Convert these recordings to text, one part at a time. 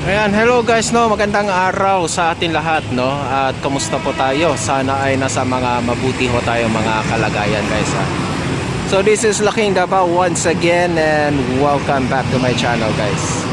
Ayan, hello guys, no, magandang araw sa atin lahat, no. At kumusta po tayo? Sana ay nasa mga mabuti ho tayo mga kalagayan, guys, ha? So this is Laking Davao once again and welcome back to my channel, guys.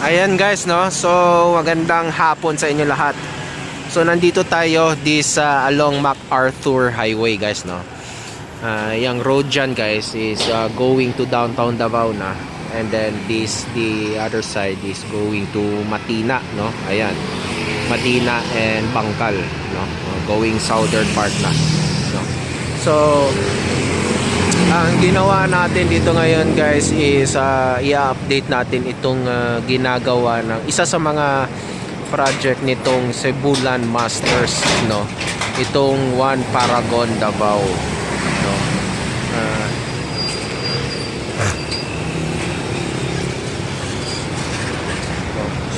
Ayan guys, no. So magandang hapon sa inyo lahat. So nandito tayo this along MacArthur Highway, guys, no. Yung road dyan, guys, is going to downtown Davao na. And then the other side is going to Matina, no. Ayan. Matina and Bangkal, no. Going southern part na, no. So ang ginawa natin dito ngayon, guys, is i-update natin itong ginagawa ng isa sa mga project nitong Cebulan Masters, no. Itong One Paragon Davao, no.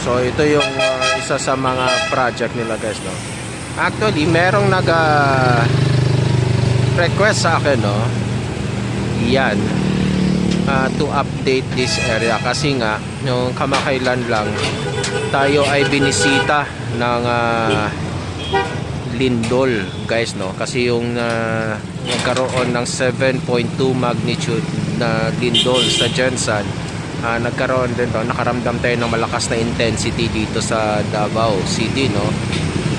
So ito yung isa sa mga project nila, guys, no. Actually merong request sa akin, no. Yan, to update this area kasi nga yung kamakailan lang tayo ay binisita ng lindol, guys, no. Kasi yung nagkaroon ng 7.2 magnitude na lindol sa Jensan, nagkaroon din to, nakaramdam tayo ng malakas na intensity dito sa Davao City, no.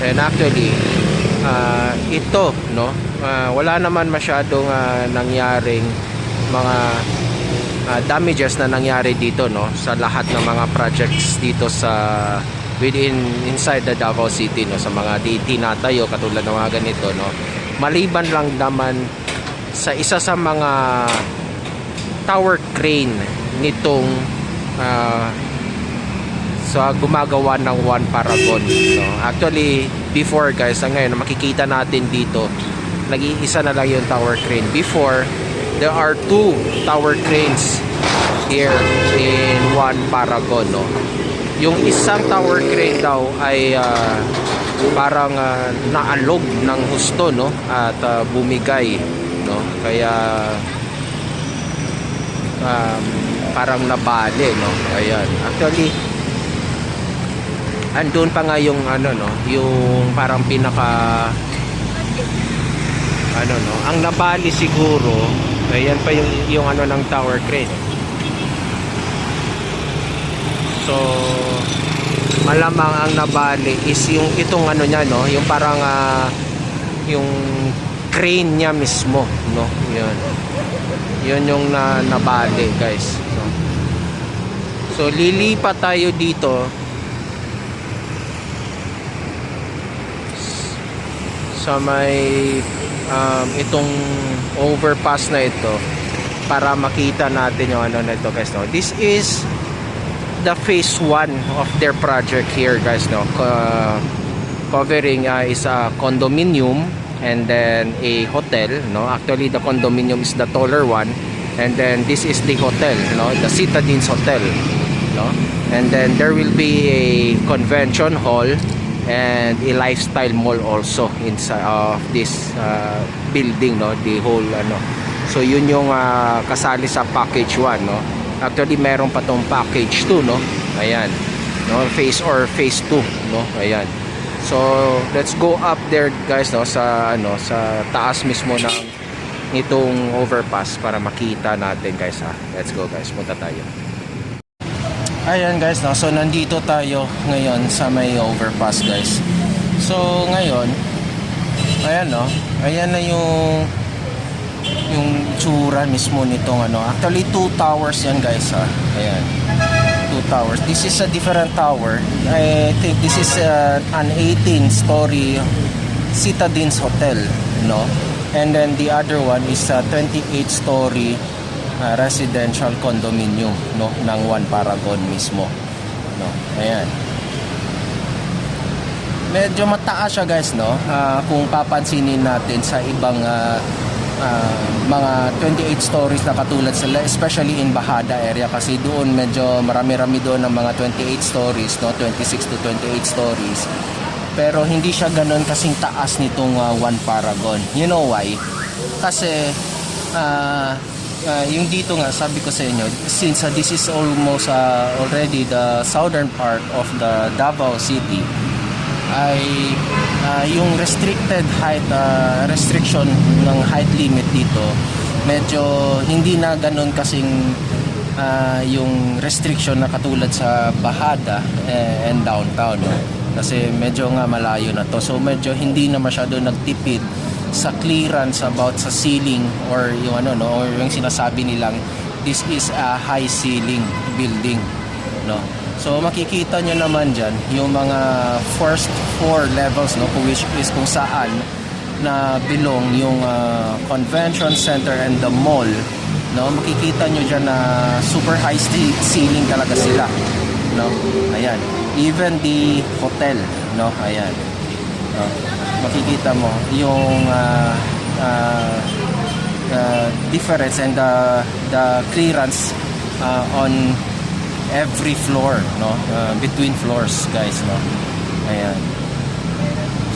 And actually ito, no, wala naman masyadong nangyaring mga damages na nangyari dito, no, sa lahat ng mga projects dito sa inside the Davao City, no, sa mga tinatayo katulad ng mga ganito, no. Maliban lang naman sa isa sa mga tower crane nitong sa gumagawa ng One Paragon, no. Actually before, guys, ngayon makikita natin dito nag-iisa na lang yung tower crane. Before, there are 2 tower cranes here in One Paragon, no. Yung isang tower crane daw ay parang naalog ng husto, no, at bumigay, no. Kaya parang nabali, no. Ayan. Actually andun pa nga yung no, yung parang pinaka no, ang nabali siguro, ayan pa yung ng tower crane. So malamang ang nabali is yung itong niya, no, yung parang yung crane niya mismo, no. Yun yung nabali, guys. So lilipat tayo dito sa may itong overpass na ito para makita natin yung na ito, guys, no. This is the phase 1 of their project here, guys, no. Covering is a condominium and then a hotel, no. Actually the condominium is the taller one, and then this is the hotel, no, the Citadines Hotel, no. And then there will be a convention hall and a lifestyle mall also inside of this building, no, the whole So yun yung kasali sa package 1, no. Actually meron pa tong package 2, no. Ayan, no, phase 2, no. Ayan. So let's go up there, guys, no, sa sa taas mismo ng itong overpass para makita natin, guys, ha. Let's go, guys, punta tayo. Ayan, guys, no. So nandito tayo ngayon sa may overpass, guys. So ngayon, ayan, no. Ayan na yung tsura mismo nitong Actually 2 towers yan, guys, ha. Ayan. 2 towers. This is a different tower. I think this is an 18-story Citadines Hotel, no. And then the other one is a 28-story residential condominium, no, ng One Paragon mismo. no. Ayan. Medyo mataas siya guys, no. Kung papansinin natin sa ibang mga 28 stories na katulad sila, especially in Bahada area, kasi doon medyo marami-rami doon ng mga 28 stories, no, 26 to 28 stories. Pero hindi siya ganoon kasing taas nitong One Paragon. You know why? Kasi yung dito nga, sabi ko sa inyo, since this is almost already the southern part of the Davao City, ay yung restricted height, restriction ng height limit dito, medyo hindi na ganun kasing yung restriction na katulad sa Bahada and downtown, no? Kasi medyo nga malayo na to, so medyo hindi na masyado nagtipid sa clearance about sa ceiling, or yung ano, no, or yung sinasabi nilang this is a high ceiling building, no. So makikita nyo naman dyan yung mga first 4 levels, no, which is kung saan na belong yung convention center and the mall, no. Makikita nyo dyan na super high ceiling talaga sila, no. Ayan, even the hotel, no, ayan, no? Makikita mo yung difference and the clearance on every floor, no, between floors guys, no. Ayan,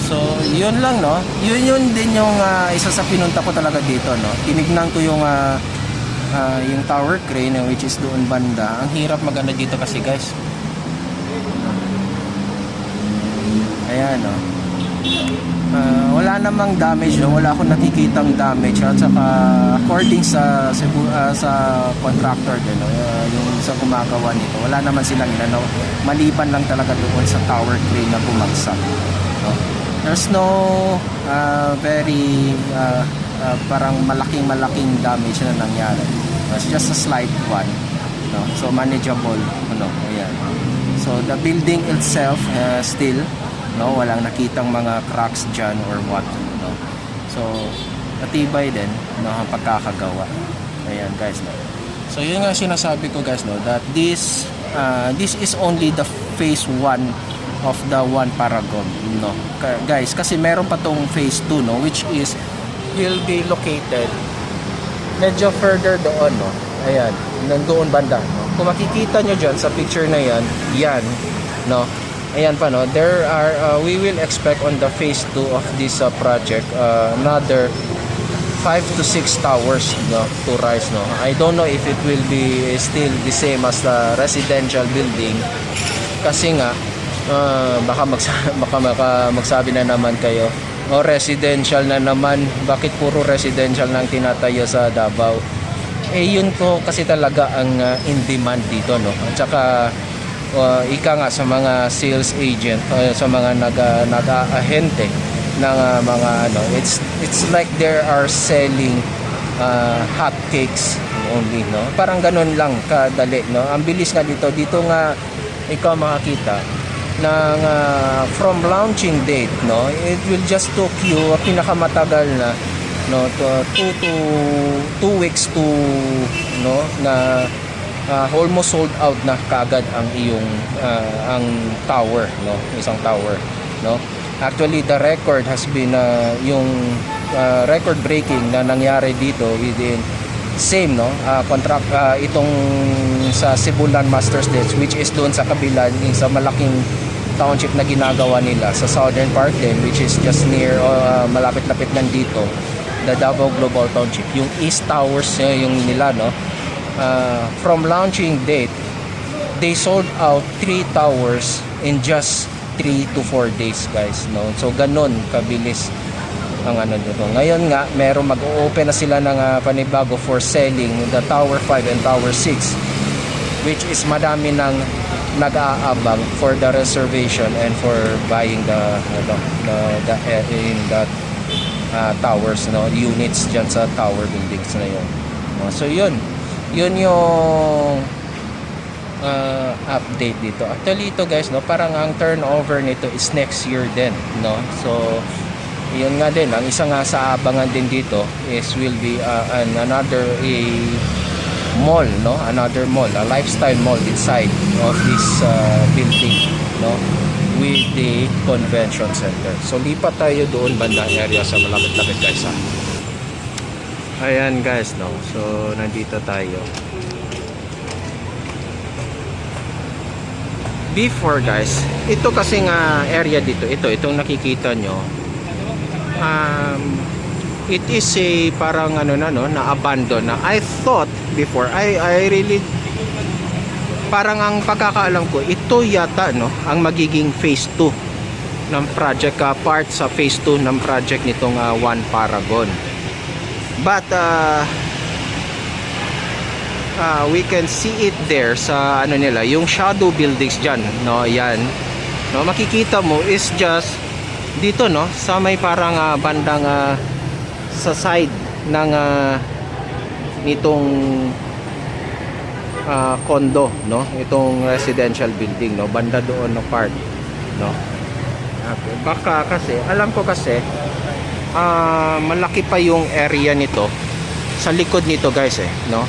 so yun lang, no. Yun din yung isa sa pinunta ko talaga dito, no. Tinignan ko yung tower crane, which is doon banda. Ang hirap maganda dito kasi guys, ayan, no. Wala namang damage, no? Wala akong nakikitang damage, at saka according sa contractor din, no? Yung sa gumagawa nito, wala naman silang inano, maliban lang talaga doon sa tower crane na bumagsak, no? There's no very parang malaking damage na nangyari. It's just a slight one, no? So manageable, ano, ayan. So the building itself still, no, walang nakitang mga cracks dyan or what, no. So matibay din, no, ang pagkakagawa. Ayan guys, no. So yun nga sinasabi ko guys, no, that this is only the phase 1 of the One Paragon, no, guys, kasi meron pa tong phase 2, no, which is will be located medyo further doon, no. Ayan, nandoon banda, no. Kung makikita nyo dyan sa picture na yan, no. Ayan pa, no, there are we will expect on the phase 2 of this project another 5 to 6 towers, no, to rise, no. I don't know if it will be still the same as the residential building, kasi nga baka magsabi na naman kayo, residential na naman, bakit puro residential nang tinatayo sa Davao? Yun ko kasi talaga ang in demand dito, no. At saka ika nga sa mga sales agent, sa mga nag-ahente ng mga ano, it's like they are selling hot cakes only, no. Parang ganun lang kadali, no. Ang bilis nga dito nga ikaw makakita ng from launching date, no, it will just took you pinakamatagal na, no, 2 weeks to, no, na almost sold out na kagad ang iyong ang tower, no, isang tower, no. Actually the record has been yung record breaking na nangyari dito within same, no, contract itong sa Cebulan Masters Dates, which is doon sa kabila sa malaking township na ginagawa nila sa southern part din, which is just near malapit-lapit nandito, the Davao Global Township, yung East Towers yung nila, no. From launching date, they sold out 3 towers in just 3 to 4 days, guys, no. So ganon kabilis ang ano dito. Ngayon nga meron mag-open na sila ng panibago for selling the Tower 5 and Tower 6, which is madami nang nag-aabang for the reservation and for buying the in that towers, no, units dyan sa tower buildings na yun. So yun yung update dito. Actually ito guys, no, parang ang turnover nito is next year din, no. So yun nga din, ang isa nga sa abangan din dito is will be another mall, no? Another mall, a lifestyle mall inside of this building, no? With the convention center. So lipat tayo doon bandang area sa malapit-lapit guys ha. Ayan guys, no? So nandito tayo. Before guys, ito kasing area dito, itong nakikita nyo, it is a parang ano na no, na abandon na. I thought before, I really parang ang pagkakaalam ko, ito yata no ang magiging phase 2 ng project, part sa phase 2 ng project nitong One Paragon. But we can see it there sa ano nila, yung shadow buildings dyan, no, yan, no, makikita mo is just dito, no, sa may parang bandang sa side ng nitong condo, no, itong residential building, no, banda doon na part, no. Okay. Baka kasi alam ko kasi malaki pa yung area nito sa likod nito guys no.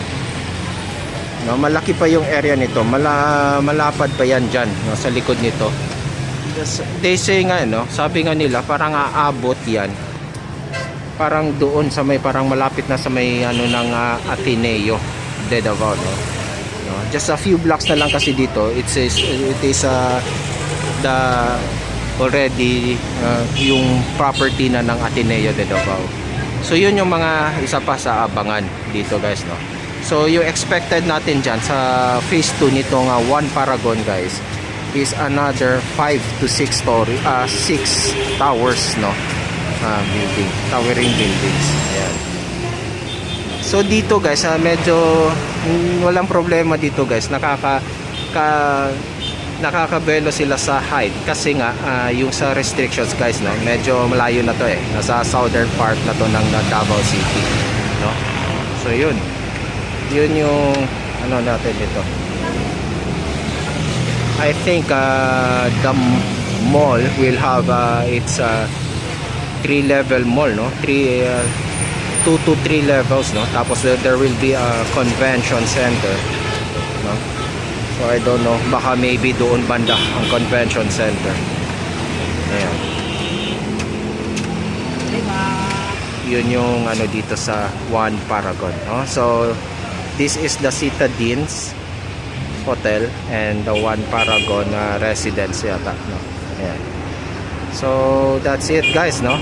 No, malaki pa yung area nito, malapad pa yan dyan, no, sa likod nito. They say nga, no, sabi nga nila parang aabot yan parang doon sa may parang malapit na sa may ano ng Ateneo de Davao, no? No, just a few blocks na lang kasi dito. It is the already yung property na ng Ateneo de Davao. So yun yung mga isa pa sa abangan dito guys, no. So yung expected natin dyan sa phase 2 nitong One Paragon guys is another 5 to 6 story 6 towers, no, building, towering buildings. Ayan. So dito guys medyo walang problema dito guys, nakakabelo sila sa height kasi nga yung sa restrictions guys, no, medyo malayo na to nasa southern part na to ng Davao City, no. So yun yung ano natin dito. I think the mall will have its 3-level mall, no, 2 to 3 levels, no, tapos there will be a convention center, no. So I don't know, baka maybe doon banda ang convention center. Ayan. Yun yung ano dito sa One Paragon, no? So this is the Citadines Hotel and the One Paragon residence yata, no? Ayan. So that's it guys, no.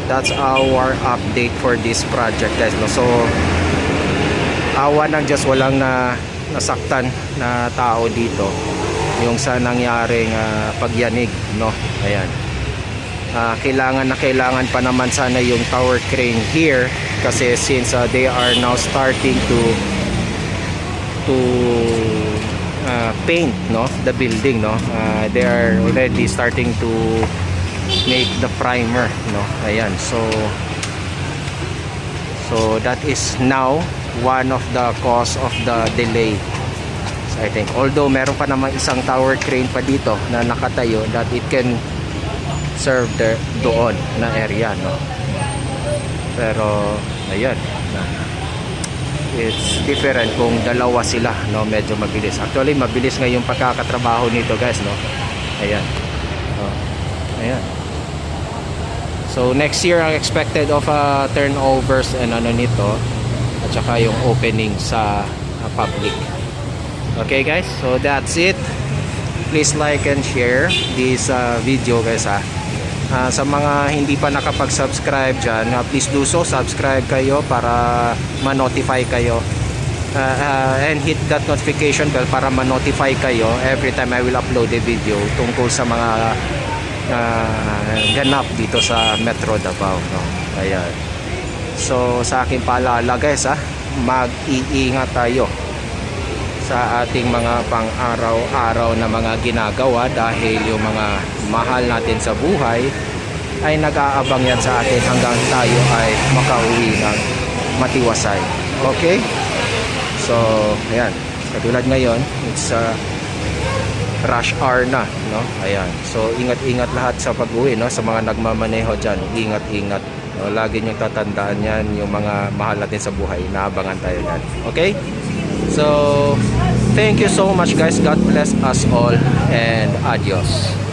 That's our update for this project guys, no. So awa ng Diyos walang nasaktan na tao dito yung sa nangyaring pagyanig, no. Ayan. Kailangan pa naman sana yung tower crane here kasi since they are now starting to paint, no, the building, no. They are already starting to make the primer, no. Ayan. So that is now one of the cause of the delay. So I think although meron pa naman isang tower crane pa dito na nakatayo that it can serve doon na area, no. Pero ayan, it's different kung dalawa sila, no, medyo mabilis. Actually mabilis nga yung pagkakatrabaho nito guys, no. Ayan. Ayan. So next year ang expected of turnovers and ano nito at saka yung opening sa public. Okay guys, so that's it. Please like and share this video guys ha. Sa mga hindi pa nakapag-subscribe dyan, please do so, subscribe kayo para ma-notify kayo, and hit that notification bell para ma-notify kayo every time I will upload a video tungkol sa mga ganap dito sa Metro Davao, no? Ayan. So sa aking paalala guys mag-iingat tayo sa ating mga pang-araw-araw na mga ginagawa dahil yung mga mahal natin sa buhay ay nag-aabang yan sa atin hanggang tayo ay makauwi ng matiwasay. Okay? So ayan, katulad ngayon it's rush hour na, no? Ayan. So ingat-ingat lahat sa pag-uwi, no, sa mga nagmamaneho dyan. Ingat-ingat, no? Lagi niyong tatandaan yan, yung mga mahal natin sa buhay, naabangan tayo yan. Okay? So, thank you so much guys. God bless us all and adios.